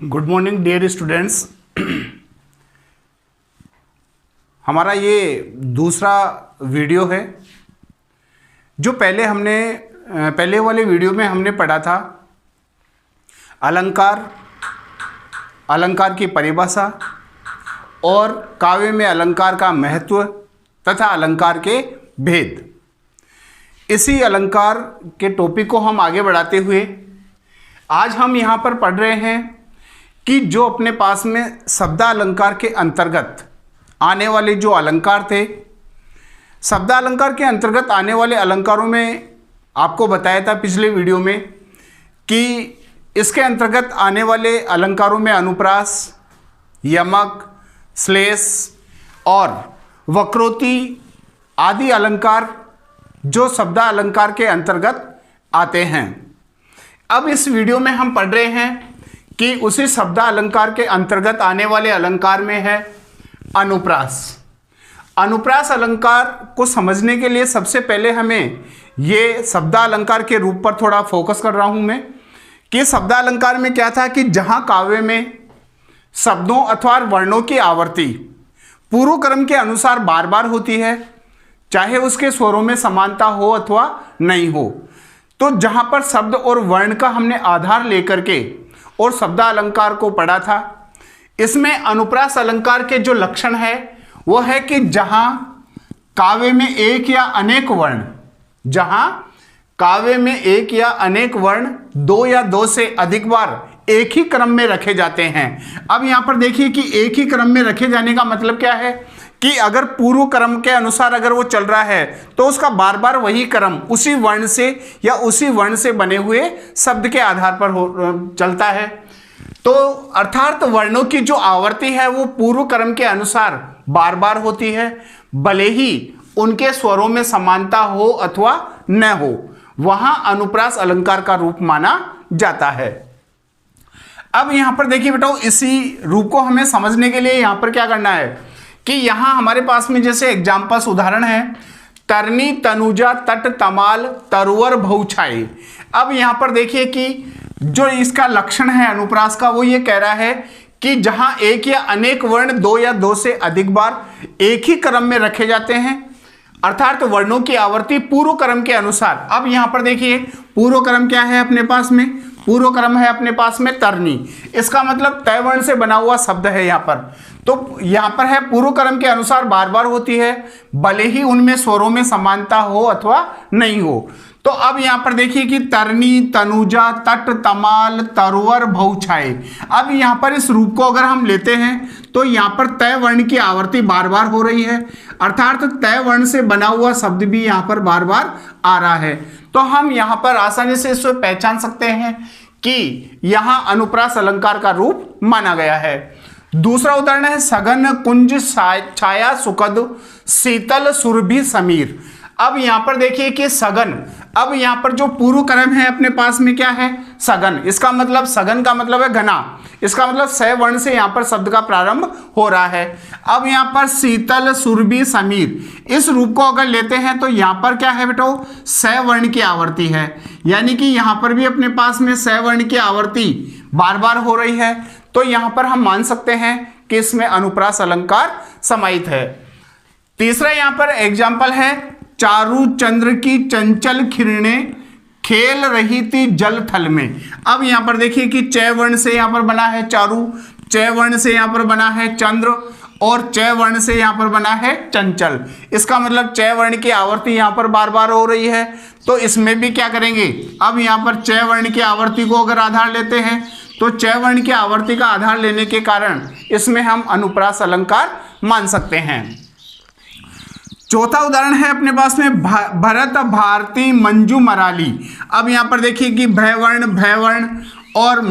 Good morning dear students. हमारा ये दूसरा वीडियो है। जो पहले वाले वीडियो में हमने पढ़ा था अलंकार की परिभाषा और काव्य में अलंकार का महत्व तथा अलंकार के भेद। इसी अलंकार के टॉपिक को हम आगे बढ़ाते हुए आज हम यहाँ पर पढ़ रहे हैं कि जो अपने पास में शब्दालंकार के अंतर्गत आने वाले जो अलंकार थे, शब्दालंकार के अंतर्गत आने वाले अलंकारों में आपको बताया था पिछले वीडियो में कि इसके अंतर्गत आने वाले अलंकारों में अनुप्रास, यमक, श्लेष और वक्रोक्ति आदि अलंकार जो शब्दालंकार के अंतर्गत आते हैं। अब इस वीडियो में हम पढ़ रहे हैं कि उसी शब्दालंकार के अंतर्गत आने वाले अलंकार में है अनुप्रास। अनुप्रास अलंकार को समझने के लिए सबसे पहले हमें ये शब्दालंकार के रूप पर थोड़ा फोकस कर रहा हूं मैं कि शब्दालंकार में क्या था कि जहां काव्य में शब्दों अथवा वर्णों की आवर्ती पूर्व क्रम के अनुसार बार बार होती है, चाहे उसके स्वरों में समानता हो अथवा नहीं हो। तो जहां पर शब्द और वर्ण का हमने आधार लेकर के और शब्दालंकार को पढ़ा था, इसमें अनुप्रास अलंकार के जो लक्षण है वो है कि जहां काव्य में एक या अनेक वर्ण दो या दो से अधिक बार एक ही क्रम में रखे जाते हैं। अब यहां पर देखिए कि एक ही क्रम में रखे जाने का मतलब क्या है कि अगर पूर्व क्रम के अनुसार अगर वो चल रहा है तो उसका बार बार वही क्रम उसी वर्ण से या उसी वर्ण से बने हुए शब्द के आधार पर चलता है। तो अर्थात वर्णों की जो आवर्ती है वो पूर्व क्रम के अनुसार बार बार होती है, भले ही उनके स्वरों में समानता हो अथवा न हो, वहां अनुप्रास अलंकार का रूप माना जाता है। अब यहां पर देखिए बेटा, इसी रूप को हमें समझने के लिए यहां पर क्या करना है कि यहां हमारे पास में जैसे एग्जाम्पल्स उदाहरण है तरनी, तनुजा, तट, तमाल, तरुवर, भौछाई। अब यहां पर देखिए कि जो इसका लक्षण है अनुप्रास का वो ये कह रहा है कि जहां एक या अनेक वर्ण दो या दो से अधिक बार एक ही क्रम में रखे जाते हैं, अर्थात वर्णों की आवर्ती पूर्व क्रम के अनुसार। अब यहां पर देखिए पूर्व क्रम क्या है अपने पास में, पूर्व क्रम है अपने पास में तरनी, इसका मतलब तय वर्ण से बना हुआ शब्द है यहां पर। तो यहां पर है पूर्व क्रम के अनुसार बार बार होती है, भले ही उनमें स्वरों में समानता हो अथवा नहीं हो। तो अब यहां पर देखिए कि तरनी, तनुजा, तट, तमाल, तरुवर, भौछाई। अब यहां पर इस रूप को अगर हम लेते हैं तो यहां पर तय वर्ण की आवर्ती बार बार हो रही है, अर्थात तय वर्ण से बना हुआ शब्द भी यहां पर बार बार आ रहा है। तो हम यहां पर आसानी से इसको पहचान सकते हैं कि यहां अनुप्रास अलंकार का रूप माना गया है। दूसरा उदाहरण है सघन, कुंज, छाया, सुखद, शीतल, सुरभि, समीर। अब यहां पर देखिए कि सघन, अब यहां पर जो पूर्व क्रम है अपने पास में क्या है सघन, इसका मतलब सघन का मतलब है घना, इसका मतलब स वर्ण से यहां पर शब्द का प्रारंभ हो रहा है। अब यहां पर शीतल, सुरभि, समीर, इस रूप को अगर लेते हैं तो यहां पर क्या है बेटो स वर्ण की आवर्ती है, यानी कि यहां पर भी अपने पास में स वर्ण की आवर्ती बार बार हो रही है। तो यहां पर हम मान सकते हैं कि इसमें अनुप्रास अलंकार समाहित है। तीसरा यहां पर एग्जाम्पल है चारु चंद्र की चंचल किरणें खेल रही थी जल थल में। अब यहां पर देखिए कि च वर्ण से यहां पर बना है चारु, च वर्ण से यहां पर बना है चंद्र और च वर्ण से यहां पर बना है चंचल। इसका मतलब च वर्ण की आवर्ती यहां पर बार बार हो रही है, तो इसमें भी क्या करेंगे, अब यहां पर च वर्ण की आवर्ती को अगर आधार लेते हैं तो च वर्ण की आवर्ती का आधार लेने के कारण इसमें हम अनुप्रास अलंकार मान सकते हैं। चौथा उदाहरण है अपने पास में भरत, भारती, मंजू, मराली। अब यहां पर देखिए कि भयवर्ण और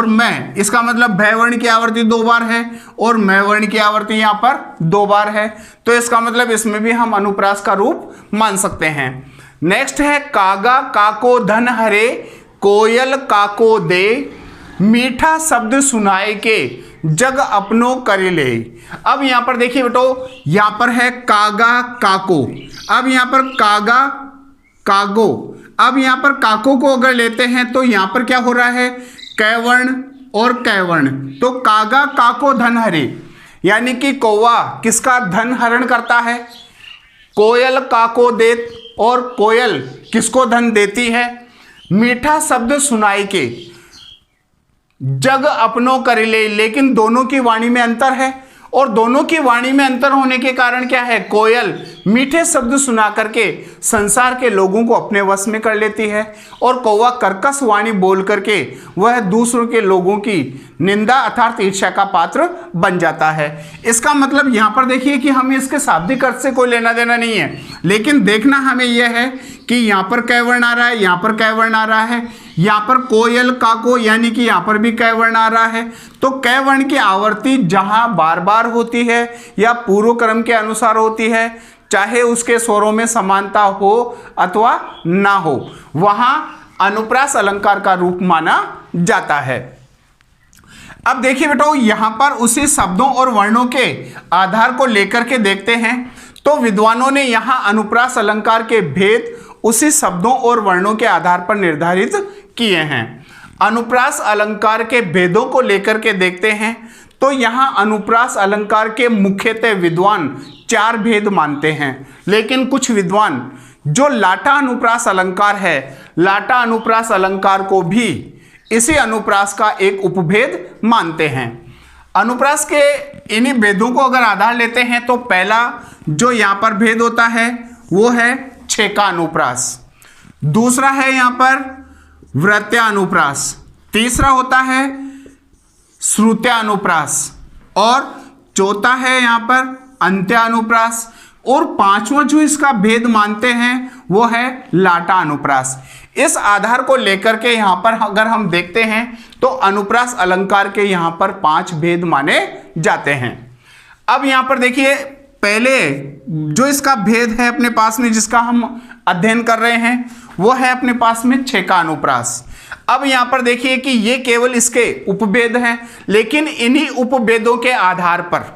मैं, इसका मतलब भयवर्ण की आवर्ती दो बार है और मैवर्ण की आवर्ती यहां पर दो बार है, तो इसका मतलब इसमें भी हम अनुप्रास का रूप मान सकते हैं। नेक्स्ट है कागा, काको, धन हरे, कोयल, काको दे, मीठा शब्द सुनाए के जग अपनो करे ले। अब यहां पर देखिए बेटो, यहां पर है कागा, काको, अब यहां पर कागा, कागो, अब यहां पर काको को अगर लेते हैं तो यहां पर क्या हो रहा है, कैवर्ण और कैवर्ण। तो कागा काको धन हरे, यानी कि कौवा किसका धन हरण करता है? कोयल काको देत, और कोयल किसको धन देती है? मीठा शब्द सुनाई के जग अपनों कर ले, लेकिन दोनों की वाणी में अंतर है, और दोनों की वाणी में अंतर होने के कारण क्या है? कोयल मीठे शब्द सुना करके संसार के लोगों को अपने वश में कर लेती है, और कौवा कर्कश वाणी बोल करके वह दूसरों के लोगों की निंदा अर्थात ईर्ष्या का पात्र बन जाता है। इसका मतलब यहाँ पर देखिए कि हमें इसके शाब्दिक अर्थ से कोई लेना देना नहीं है, लेकिन देखना हमें यह है कि यहाँ पर कैवर्ण आ रहा है, यहाँ पर कैवर्ण आ रहा है, यहाँ पर कोयल काको यानी कि यहाँ पर भी कैवर्ण आ रहा है। तो कैवर्ण की आवर्ती जहाँ बार बार होती है या पूर्व क्रम के अनुसार होती है, चाहे उसके स्वरों में समानता हो अथवा ना हो, वहां अनुप्रास अलंकार का रूप माना जाता है। अब देखिए बेटो, यहां पर उसी शब्दों और वर्णों के आधार को लेकर के देखते हैं। तो विद्वानों ने यहां अनुप्रास अलंकार के भेद उसी शब्दों और वर्णों के आधार पर निर्धारित किए हैं। अनुप्रास अलंकार के भेदों को लेकर के देखते हैं। तो यहां अनुप्रास अलंकार के मुख्यतः विद्वान 4 भेद मानते हैं, लेकिन कुछ विद्वान जो लाटा अनुप्रास अलंकार है, लाटा अनुप्रास अलंकार को भी इसी अनुप्रास का एक उपभेद मानते हैं। अनुप्रास के इन्हीं भेदों को अगर आधार लेते हैं तो पहला जो यहाँ पर भेद होता है वो है छेका अनुप्रास, दूसरा है यहाँ पर वृत्या अनुप्रास, तीसरा होता है श्रुत्या अनुप्रास, और चौथा है यहाँ पर अंत्या अनुप्रास, और पांचवा जो इसका भेद मानते हैं वो है लाटा अनुप्रास। इस आधार को लेकर के यहाँ पर अगर हम देखते हैं तो अनुप्रास अलंकार के यहाँ पर 5 भेद माने जाते हैं। अब यहाँ पर देखिए, पहले जो इसका भेद है अपने पास में जिसका हम अध्ययन कर रहे हैं वो है अपने पास में छेका अनुप्रास। अब यहाँ पर देखिए कि ये केवल इसके उपभेद हैं, लेकिन इन्हीं उपभेदों के आधार पर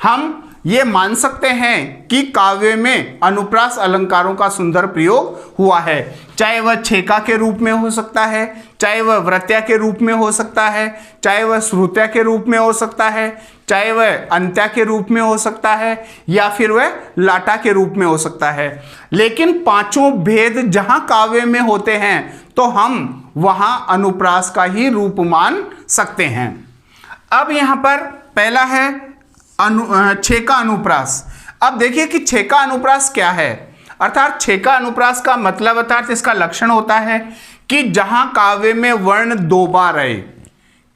हम ये मान सकते हैं कि काव्य में अनुप्रास अलंकारों का सुंदर प्रयोग हुआ है, चाहे वह छेका के रूप में हो सकता है, चाहे वह वृत्या के रूप में हो सकता है, चाहे वह श्रुत्या के रूप में हो सकता है, चाहे वह अंत्या के रूप में हो सकता है, या फिर वह लाटा के रूप में हो सकता है। लेकिन पांचों भेद जहां काव्य में होते हैं तो हम वहां अनुप्रास का ही रूप मान सकते हैं। अब यहां पर पहला है छेका अनुप्रास। अब देखिए कि छेका अनुप्रास क्या है, अर्थात छेका अनुप्रास का मतलब अर्थात इसका लक्षण होता है कि जहां काव्य में वर्ण 2 बार आए।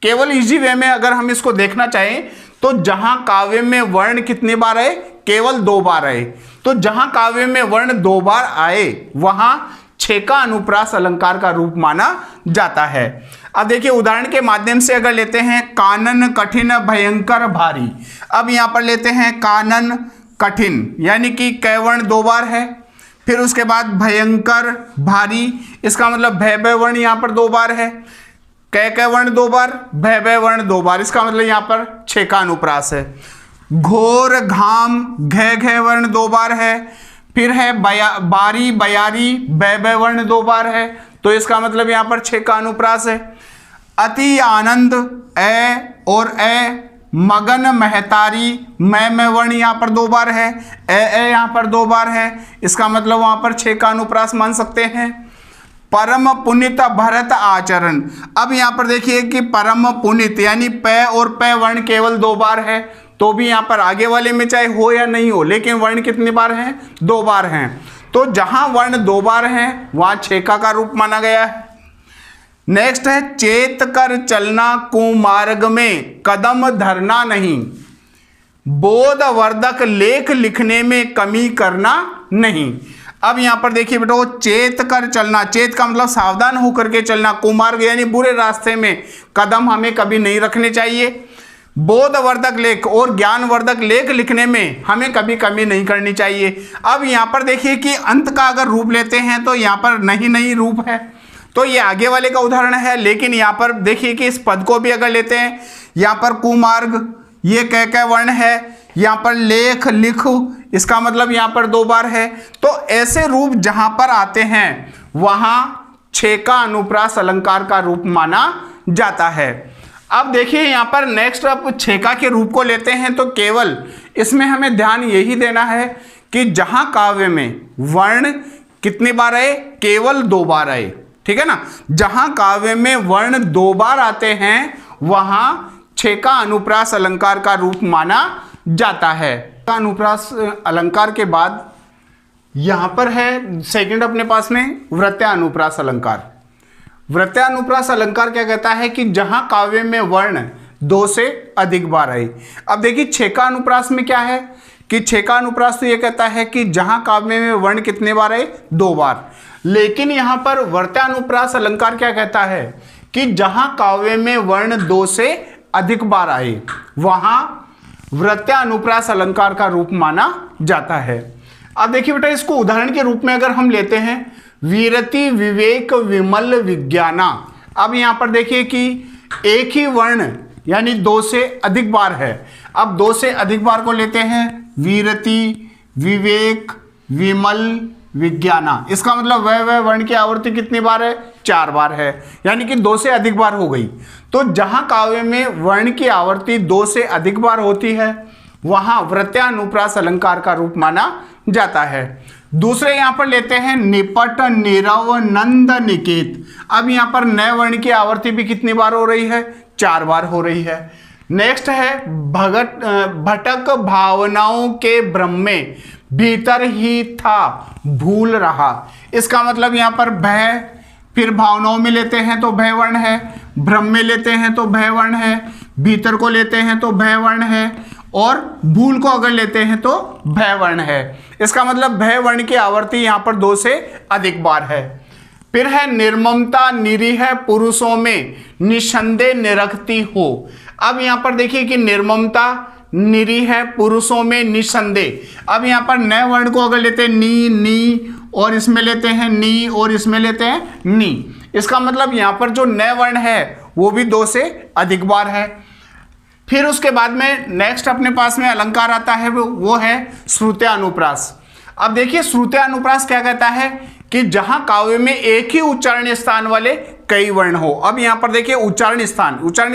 केवल इजी वे में अगर हम इसको देखना चाहें तो जहां काव्य में वर्ण कितने बार आए? केवल 2 बार आए। तो जहां काव्य में वर्ण 2 बार आए वहां छेका अनुप्रास अलंकार का रूप माना जाता है। अब देखिए उदाहरण के माध्यम से अगर लेते हैं, कानन कठिन भयंकर भारी। अब यहां पर लेते हैं कानन कठिन यानी कि कैवर्ण 2 बार है, फिर उसके बाद भयंकर भारी, इसका मतलब भय वर्ण यहां पर 2 बार है, कै वर्ण 2 बार, भय वर्ण 2 बार, इसका मतलब यहां पर छेका अनुप्रास है। घोर घाम घय वर्ण 2 बार है, फिर है बारी बयारी भय वर्ण 2 बार है, तो इसका मतलब यहां पर छेका अनुप्रास है। अति आनंद ए और ए, मगन महतारी मैं वर्ण यहां पर 2 बार है, ए यहां पर 2 बार है, इसका मतलब वहां पर छेका अनुप्रास मान सकते हैं। परम पुनित भरत आचरण। अब यहां पर देखिए कि परम पुनित यानी पै और पै वर्ण केवल 2 बार है, तो भी यहां पर आगे वाले में चाहे हो या नहीं हो लेकिन वर्ण कितने बार हैं? 2 बार हैं। तो जहां वर्ण 2 बार हैं वहां छेका का रूप माना गया है। नेक्स्ट है चेत कर चलना कुमार्ग में कदम धरना नहीं, बोधवर्धक लेख लिखने में कमी करना नहीं। अब यहां पर देखिए बेटो, चेत कर चलना, चेत का मतलब सावधान होकर के चलना, कुमार्ग यानी बुरे रास्ते में कदम हमें कभी नहीं रखने चाहिए। बोधवर्धक लेख और ज्ञानवर्धक लेख लिखने में हमें कभी कमी नहीं करनी चाहिए। अब यहाँ पर देखिए कि अंत का अगर रूप लेते हैं तो यहाँ पर नहीं रूप है, तो ये आगे वाले का उदाहरण है। लेकिन यहाँ पर देखिए कि इस पद को भी अगर लेते हैं, यहाँ पर कुमार्ग ये कै वर्ण है, यहाँ पर लेख लिख इसका मतलब यहाँ पर 2 बार है। तो ऐसे रूप जहाँ पर आते हैं वहाँ छेका अनुप्रास अलंकार का रूप माना जाता है। अब देखिए यहाँ पर नेक्स्ट अब छेका के रूप को लेते हैं, तो केवल इसमें हमें ध्यान यही देना है कि जहां काव्य में वर्ण कितनी बार आए, केवल 2 बार आए, ठीक है ना। जहां काव्य में वर्ण 2 बार आते हैं वहां छेका अनुप्रास अलंकार का रूप माना जाता है। अनुप्रास अलंकार के बाद यहां पर है सेकंड अपने पास में वृत्यानुप्रास अलंकार। वृत्यानुप्रास अलंकार क्या कहता है कि जहां काव्य में वर्ण 2 से अधिक बार आए। अब देखिए छेका अनुप्रास में क्या है कि छेका अनुप्रास तो ये कहता है कि जहां काव्य में वर्ण कितने बार आए, 2 बार। लेकिन यहां पर वृत्यानुप्रास अलंकार क्या कहता है कि जहां काव्य में वर्ण 2 से अधिक बार आए वहां वृत्यानुप्रास अलंकार का रूप माना जाता है। अब देखिए बेटा, इसको उदाहरण के रूप में अगर हम लेते हैं, वीरति विवेक विमल विज्ञाना। अब यहां पर देखिए कि एक ही वर्ण यानी 2 से अधिक बार है। अब 2 से अधिक बार को लेते हैं, वीरति विवेक विमल विज्ञाना। इसका मतलब वह वर्ण की आवृत्ति कितनी बार है, 4 बार है, यानी कि 2 से अधिक बार हो गई। तो जहां काव्य में वर्ण की आवृत्ति 2 से अधिक बार होती है वहां वृत्यानुप्रास अलंकार का रूप माना जाता है। दूसरे यहां पर लेते हैं निपट नीरव नंद निकेत। अब यहां पर नए वर्ण की आवृत्ति भी कितनी बार हो रही है, 4 बार हो रही है। नेक्स्ट है भटक भावनाओं के भ्रम में भीतर ही था भूल रहा। इसका मतलब यहां पर भय, फिर भावनाओं में लेते हैं तो भय वर्ण है, भ्रम में लेते हैं तो भय वर्ण है, भीतर को लेते हैं तो भय वर्ण है, और भूल को अगर लेते हैं तो भय वर्ण है। इसका मतलब भय वर्ण की आवृत्ति यहां पर 2 से अधिक बार है। फिर है निर्ममता निरीह पुरुषों में निसंदेह निरखती हो। अब यहां पर देखिए कि निर्ममता निरीह पुरुषों में निसंदेह। अब यहां पर नए वर्ण को अगर लेते हैं नी और इसमें लेते हैं नी और इसमें लेते हैं नी। इसका मतलब यहां पर जो नए वर्ण है वो भी 2 से अधिक बार है। फिर उसके बाद में नेक्स्ट अपने पास में अलंकार आता है वो है श्रुत्यानुप्रास। अब देखिए श्रुत्यानुप्रास क्या कहता है कि जहां काव्य में एक ही उच्चारण स्थान वाले कई वर्ण हो। अब यहां पर देखिए उच्चारण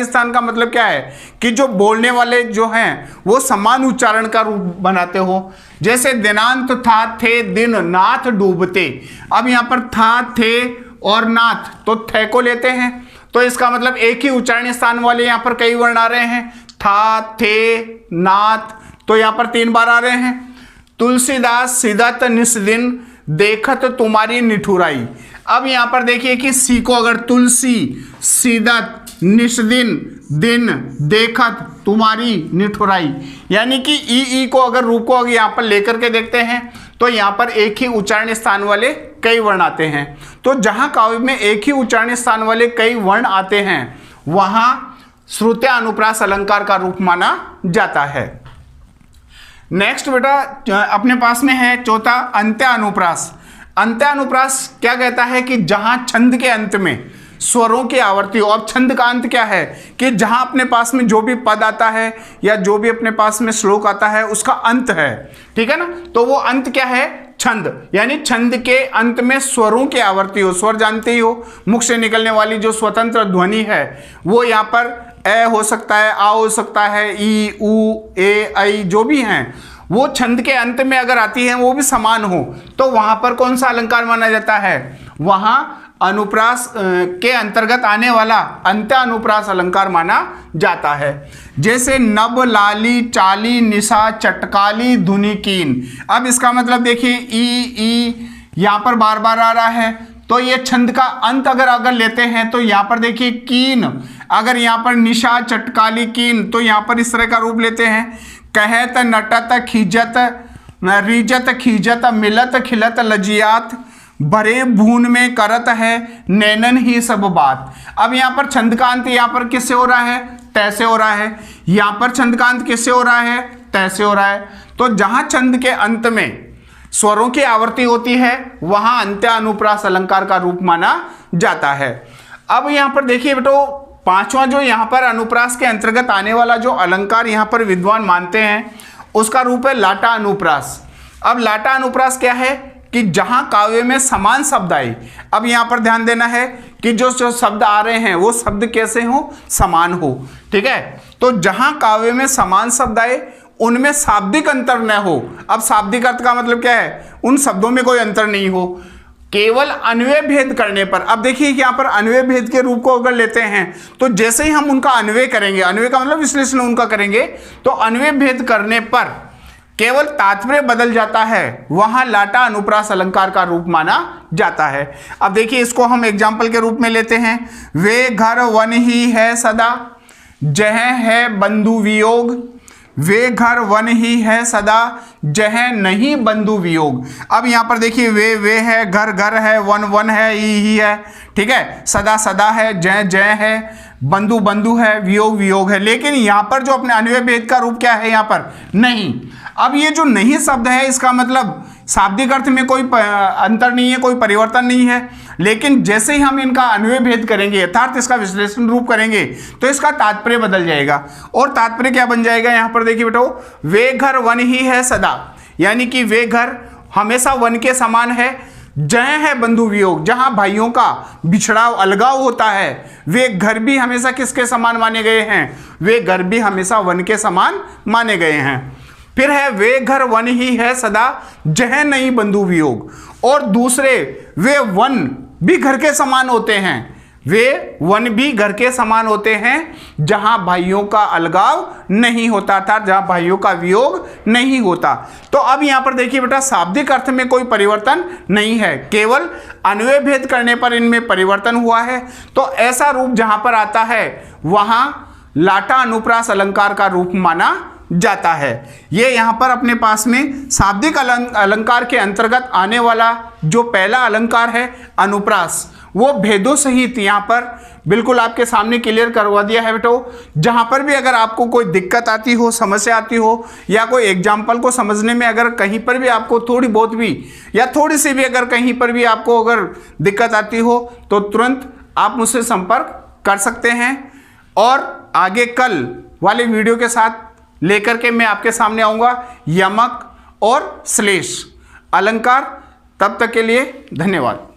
स्थान का मतलब क्या है कि जो बोलने वाले जो हैं वो समान उच्चारण का रूप बनाते हो। जैसे दिनांत था थे दिन नाथ डूबते। अब यहां पर था थे और नाथ तो थे को लेते हैं, तो इसका मतलब एक ही उच्चारण स्थान वाले यहां पर कई वर्ण आ रहे हैं, था थे नाथ, तो यहां पर 3 बार आ रहे हैं। तुलसीदास सिदत निस्दिन देखत तुम्हारी निठुराई। अब यहां पर देखिए कि सी को अगर तुलसी सिदत निस्दिन दिन देखत तुम्हारी निठुराई, यानी कि ई को अगर रूप को अगर यहां पर लेकर के देखते हैं तो यहां पर एक ही उच्चारण स्थान वाले कई वर्ण आते हैं। तो जहां काव्य में एक ही उच्चारण स्थान वाले कई वर्ण आते हैं वहां श्रुत्यानुप्रास अलंकार का रूप माना जाता है। नेक्स्ट बेटा अपने पास में है चौथा अंत्यानुप्रास। अंत्यानुप्रास क्या कहता है कि जहां छंद के अंत में स्वरों की आवर्ती हो। अब छंद का अंत क्या है कि जहां अपने पास में जो भी पद आता है या जो भी अपने पास में श्लोक आता है उसका अंत है, ठीक है ना। तो वो अंत क्या है, छंद, यानी छंद के अंत में स्वरों की आवर्ती हो। स्वर जानते ही हो, मुख से निकलने वाली जो स्वतंत्र ध्वनि है वो यहाँ पर ए हो सकता है, आ हो सकता है, ई उ ए ऐ जो भी हैं वो छंद के अंत में अगर आती है वो भी समान हो तो वहां पर कौन सा अलंकार माना जाता है, वहां अनुप्रास के अंतर्गत आने वाला अंत्यानुप्रास अलंकार माना जाता है। जैसे नब लाली चाली निशा चटकाली धुनी कीन। अब इसका मतलब देखिए ई यहाँ पर बार बार आ रहा है, तो ये छंद का अंत अगर लेते हैं तो यहाँ पर देखिए कीन, अगर यहाँ पर निशा चटकाली कीन तो यहाँ पर इस तरह का रूप लेते हैं, कहत नटत खीजत रिजत खीजत मिलत खिलत लजियात भरे भून में करत है नैनन ही सब बात। अब यहाँ पर छंद का अंत यहाँ पर किससे हो रहा है, तैसे हो रहा है। यहाँ पर छंद का अंत किससे हो रहा है, तैसे हो रहा है। तो जहां छंद के अंत में स्वरों की आवर्ती होती है वहां अंत्यानुप्रास अलंकार का रूप माना जाता है। अब यहाँ पर देखिए बेटो पांचवा जो यहाँ पर अनुप्रास के अंतर्गत आने वाला जो अलंकार यहाँ पर विद्वान मानते हैं उसका रूप है लाटा अनुप्रास। अब लाटा अनुप्रास क्या है कि जहां काव्य में समान शब्द आए। अब यहां पर ध्यान देना है कि जो जो शब्द आ रहे हैं वो शब्द कैसे हो, समान हो। ठीक है, तो जहां काव्य में समान शब्द आए उनमें शाब्दिक अंतर न हो। अब शाब्दिक अर्थ का मतलब क्या है, उन शब्दों में कोई अंतर नहीं हो, केवल अन्वय भेद करने पर। अब देखिए यहां पर अन्वय भेद के रूप को अगर लेते हैं तो जैसे ही हम उनका अन्वय करेंगे, अन्वय का मतलब विश्लेषण उनका करेंगे, तो अन्वय भेद करने पर केवल तात्पर्य बदल जाता है, वहां लाटा अनुप्रास अलंकार का रूप माना जाता है। अब देखिए इसको हम एग्जाम्पल के रूप में लेते हैं। वे घर वन ही है सदा, जह है बंधु वियोग, वे घर वन ही है सदा, जह नहीं बंधु वियोग। अब यहां पर देखिए वे है, घर घर है, वन वन है, ही है। ठीक है, सदा सदा है, जय जय है, बंधु बंधु है, वियोग वियोग है। लेकिन यहां पर जो अपने अन्वय भेद का रूप क्या है, यहां पर नहीं। अब ये जो नहीं शब्द है इसका मतलब शाब्दिक अर्थ में कोई अंतर नहीं है, कोई परिवर्तन नहीं है, लेकिन जैसे ही हम इनका अन्वय भेद करेंगे अर्थात इसका विश्लेषण रूप करेंगे तो इसका तात्पर्य बदल जाएगा। और तात्पर्य क्या बन जाएगा, यहां पर देखिए बेटो, वे घर वन ही है सदा, यानी कि वे घर हमेशा वन के समान है, जय है बंधु वियोग, जहां भाइयों का बिछड़ाव अलगाव होता है, वे घर भी हमेशा किसके समान माने गए हैं, वे घर भी हमेशा वन के समान माने गए हैं। फिर है वे घर वन ही है सदा, जह नहीं बंधु वियोग। और दूसरे वे वन भी घर के समान होते हैं, वे वन भी घर के समान होते हैं जहां भाइयों का अलगाव नहीं होता था, जहां भाइयों का वियोग नहीं होता। तो अब यहां पर देखिए बेटा शाब्दिक अर्थ में कोई परिवर्तन नहीं है, केवल अन्वय भेद करने पर इनमें परिवर्तन हुआ है। तो ऐसा रूप जहां पर आता है वहां लाटा अनुप्रास अलंकार का रूप माना जाता है। ये यहां पर अपने पास में शाब्दिक अलंकार के अंतर्गत आने वाला जो पहला अलंकार है अनुप्रास, वो भेदों सहित यहां पर बिल्कुल आपके सामने क्लियर करवा दिया है बेटो। जहां पर भी अगर आपको कोई दिक्कत आती हो, समस्या आती हो, या कोई एग्जाम्पल को समझने में अगर कहीं पर भी आपको थोड़ी बहुत भी या थोड़ी सी भी अगर कहीं पर भी आपको अगर दिक्कत आती हो तो तुरंत आप मुझसे संपर्क कर सकते हैं। और आगे कल वाले वीडियो के साथ लेकर के मैं आपके सामने आऊंगा यमक और श्लेष अलंकार। तब तक के लिए धन्यवाद।